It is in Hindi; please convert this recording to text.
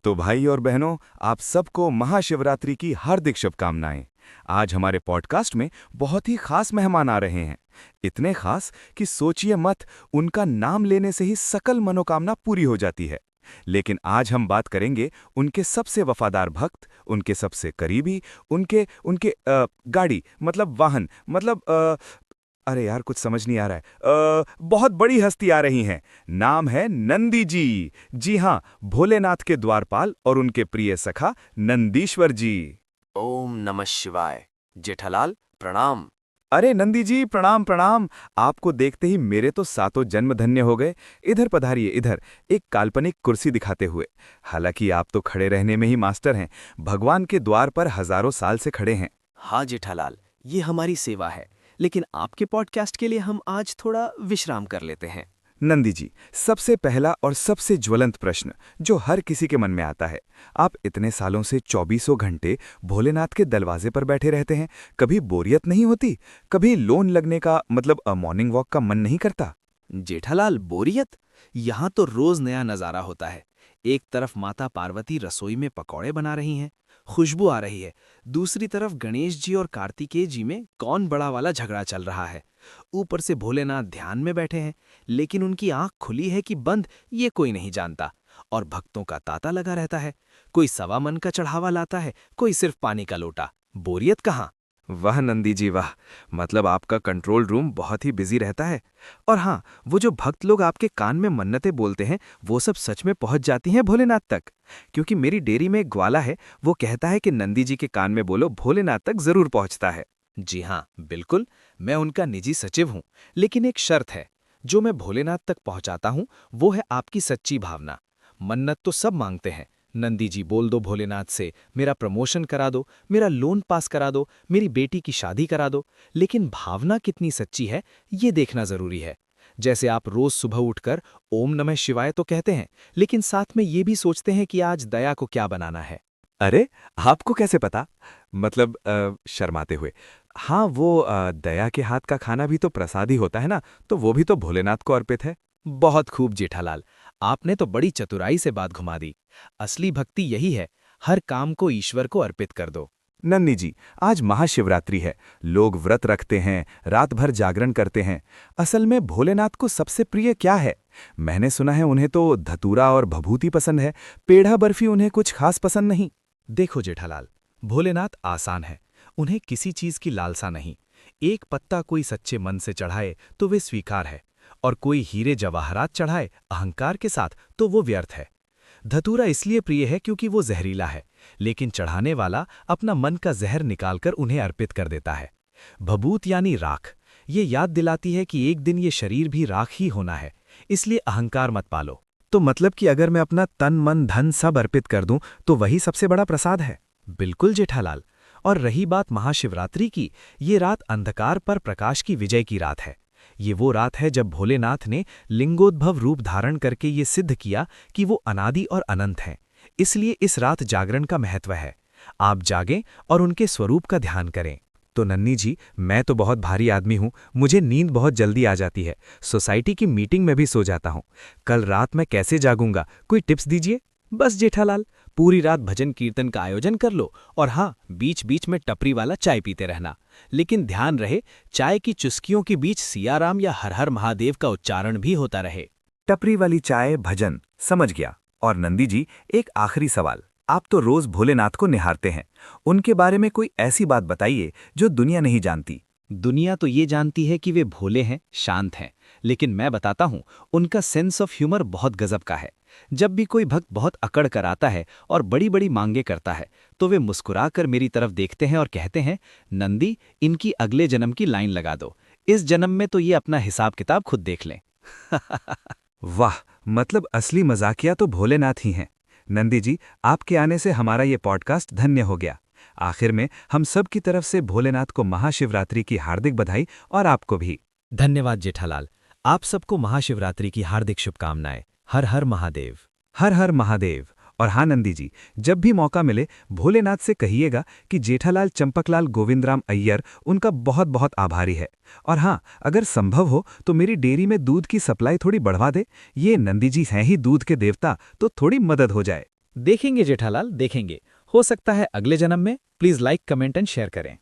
तो भाई और बहनों, आप सबको महाशिवरात्रि की हार्दिक शुभकामनाएं। आज हमारे पॉडकास्ट में बहुत ही खास मेहमान आ रहे हैं। इतने खास कि सोचिए मत, उनका नाम लेने से ही सकल मनोकामना पूरी हो जाती है। लेकिन आज हम बात करेंगे उनके सबसे वफादार भक्त, उनके सबसे करीबी, उनके उनके गाड़ी मतलब वाहन मतलब अरे यार, कुछ समझ नहीं आ रहा है। बहुत बड़ी हस्ती आ रही हैं। नाम है नंदी जी। जी हाँ, भोलेनाथ के द्वारपाल और उनके प्रिय सखा नंदीश्वर जी। ओम नमः शिवाय। जेठालाल प्रणाम। अरे नंदी जी, प्रणाम प्रणाम। आपको देखते ही मेरे तो सातों जन्म धन्य हो गए। इधर पधारिए, इधर। एक काल्पनिक कुर्सी दिखाते हुए। हालांकि आप तो खड़े रहने में ही मास्टर हैं। भगवान के द्वार पर हजारों साल से खड़े हैं। हाँ जेठालाल, ये हमारी सेवा है, लेकिन आपके पॉडकास्ट के लिए हम आज थोड़ा विश्राम कर लेते हैं। नंदी जी, सबसे पहला और सबसे ज्वलंत प्रश्न जो हर किसी के मन में आता है। आप इतने सालों से 2400 घंटे भोलेनाथ के दरवाजे पर बैठे रहते हैं। कभी बोरियत नहीं होती? कभी लोन लगने का मतलब मॉर्निंग वॉक का मन नहीं करता? जेठालाल, बोरियत? यहाँ तो रोज नया नजारा होता है। एक तरफ माता पार्वती रसोई में पकौड़े बना रही हैं, खुशबू आ रही है। दूसरी तरफ गणेश जी और कार्तिकेय जी में कौन बड़ा वाला झगड़ा चल रहा है। ऊपर से भोलेनाथ ध्यान में बैठे हैं, लेकिन उनकी आंख खुली है कि बंद ये कोई नहीं जानता। और भक्तों का तांता लगा रहता है। कोई सवा मन का चढ़ावा लाता है, कोई सिर्फ पानी का लोटा। बोरियत कहाँ? वाह नंदी जी वाह, मतलब आपका कंट्रोल रूम बहुत ही बिजी रहता है। और हाँ, वो जो भक्त लोग आपके कान में मन्नतें बोलते हैं, वो सब सच में पहुंच जाती हैं भोलेनाथ तक? क्योंकि मेरी डेयरी में एक ग्वाला है, वो कहता है कि नंदी जी के कान में बोलो, भोलेनाथ तक जरूर पहुंचता है। जी हाँ, बिल्कुल। मैं उनका निजी सचिव हूँ, लेकिन एक शर्त है। जो मैं भोलेनाथ तक पहुँचाता हूँ, वो है आपकी सच्ची भावना। मन्नत तो सब मांगते हैं। नंदी जी बोल दो भोलेनाथ से, मेरा प्रमोशन करा दो, मेरा लोन पास करा दो, मेरी बेटी की शादी करा दो। लेकिन भावना कितनी सच्ची है, ये देखना जरूरी है। जैसे आप रोज सुबह उठकर ओम नमः शिवाय तो कहते हैं, लेकिन साथ में ये भी सोचते हैं कि आज दया को क्या बनाना है। अरे, आपको कैसे पता? मतलब शर्माते हुए, हाँ, वो दया के हाथ का खाना भी तो प्रसाद ही होता है ना, तो वो भी तो भोलेनाथ को अर्पित है। बहुत खूब जेठालाल, आपने तो बड़ी चतुराई से बात घुमा दी। असली भक्ति यही है, हर काम को ईश्वर को अर्पित कर दो। नन्नी जी, आज महाशिवरात्रि है। लोग व्रत रखते हैं, रात भर जागरण करते हैं। असल में भोलेनाथ को सबसे प्रिय क्या है? मैंने सुना है उन्हें तो धतूरा और भभूति पसंद है। पेढ़ा बर्फी उन्हें कुछ खास पसंद नहीं। देखो जेठालाल, भोलेनाथ आसान है। उन्हें किसी चीज की लालसा नहीं। एक पत्ता कोई सच्चे मन से चढ़ाए तो वे स्वीकार है, और कोई हीरे जवाहरात चढ़ाए अहंकार के साथ तो वो व्यर्थ है। धतूरा इसलिए प्रिय है क्योंकि वो जहरीला है, लेकिन चढ़ाने वाला अपना मन का जहर निकालकर उन्हें अर्पित कर देता है। भभूत यानी राख, ये याद दिलाती है कि एक दिन ये शरीर भी राख ही होना है, इसलिए अहंकार मत पालो। तो मतलब कि अगर मैं अपना तन मन धन सब अर्पित कर दूं, तो वही सबसे बड़ा प्रसाद है? बिल्कुल जेठालाल। और रही बात महाशिवरात्रि की, ये रात अंधकार पर प्रकाश की विजय की रात है। ये वो रात है जब भोलेनाथ ने लिंगोद्भव रूप धारण करके ये सिद्ध किया कि वो अनादि और अनंत हैं। इसलिए इस रात जागरण का महत्व है। आप जागें और उनके स्वरूप का ध्यान करें। तो नन्नी जी, मैं तो बहुत भारी आदमी हूँ, मुझे नींद बहुत जल्दी आ जाती है। सोसाइटी की मीटिंग में भी सो जाता हूँ। कल रात मैं कैसे जागूंगा, कोई टिप्स दीजिए। बस जेठालाल, पूरी रात भजन कीर्तन का आयोजन कर लो, और हाँ, बीच बीच में टपरी वाला चाय पीते रहना। लेकिन ध्यान रहे, चाय की चुस्कियों के बीच सियाराम या हर हर महादेव का उच्चारण भी होता रहे। टपरी वाली चाय, भजन, समझ गया। और नंदी जी, एक आखिरी सवाल। आप तो रोज भोलेनाथ को निहारते हैं, उनके बारे में कोई ऐसी बात बताइए जो दुनिया नहीं जानती। दुनिया तो ये जानती है कि वे भोले हैं, शांत हैं, लेकिन मैं बताता हूँ, उनका सेंस ऑफ ह्यूमर बहुत गजब का है। जब भी कोई भक्त बहुत अकड़ कर आता है और बड़ी बड़ी मांगे करता है, तो वे मुस्कुराकर मेरी तरफ देखते हैं और कहते हैं, नंदी, इनकी अगले जन्म की लाइन लगा दो। इस जन्म में तो ये अपना हिसाब किताब खुद देख लें। वाह, मतलब असली मजाकिया तो भोलेनाथ ही हैं। नंदी जी, आपके आने से हमारा ये पॉडकास्ट धन्य हो गया। आखिर में हम सब की तरफ से भोलेनाथ को महाशिवरात्रि की हार्दिक बधाई, और आपको भी धन्यवाद जेठालाल। आप सबको महाशिवरात्रि की हार्दिक शुभकामनाएं। हर हर महादेव। हर हर महादेव। और हाँ नंदी जी, जब भी मौका मिले भोलेनाथ से कहिएगा कि जेठालाल चंपकलाल गोविंदराम अय्यर उनका बहुत बहुत आभारी है। और हाँ, अगर संभव हो तो मेरी डेयरी में दूध की सप्लाई थोड़ी बढ़वा दे। ये नंदी जी हैं ही दूध के देवता, तो थोड़ी मदद हो जाए। देखेंगे जेठालाल, देखेंगे। हो सकता है अगले जन्म में। Please like, comment and share करें।